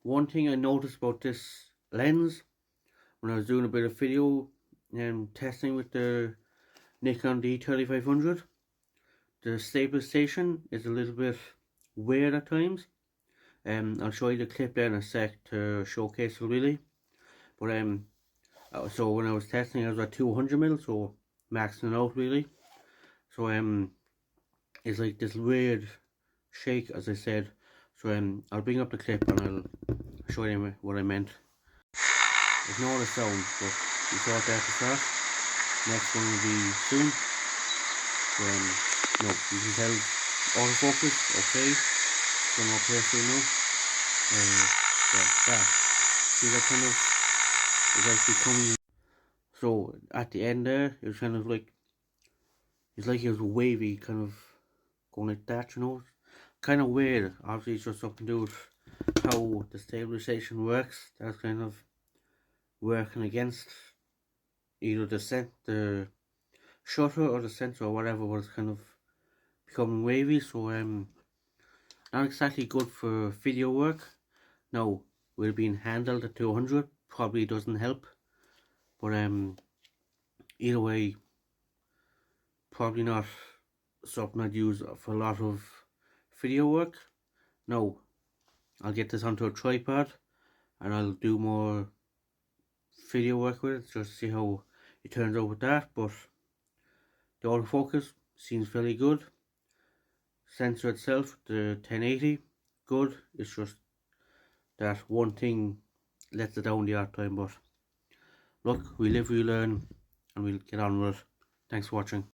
one thing I noticed about this lens when I was doing a bit of video and testing with the Nikon D3500, the stabilization is a little bit weird at times. I'll show you the clip there in a sec to showcase it really. But so when I was testing, I was at 200mm, so maxing out really. So it's like this weird shake, as I said. So I'll bring up the clip and I'll show you what I meant. Ignore the sound, but you saw it there at the start. Next one will be soon. So no, you can tell autofocus, okay. It's gonna play soon now. Yeah, that. See that kind of is like becoming. So at the end there, it was kind of like it's like it was wavy, kind of going like that, you know. Kind of weird. Obviously, it's just something to do with how the stabilization works. That's kind of working against either the shutter or the sensor or whatever was kind of becoming wavy. So not exactly good for video work. Now, with it being handled at 200, probably doesn't help. But either way, probably not something I'd use for a lot of video work. Now, I'll get this onto a tripod and I'll do more video work with it just to see how it turns out with that. But the autofocus seems fairly good. Sensor itself, the 1080, good. It's just that one thing lets it down the odd time. But look, we live, we learn, and we'll get on with it. Thanks for watching.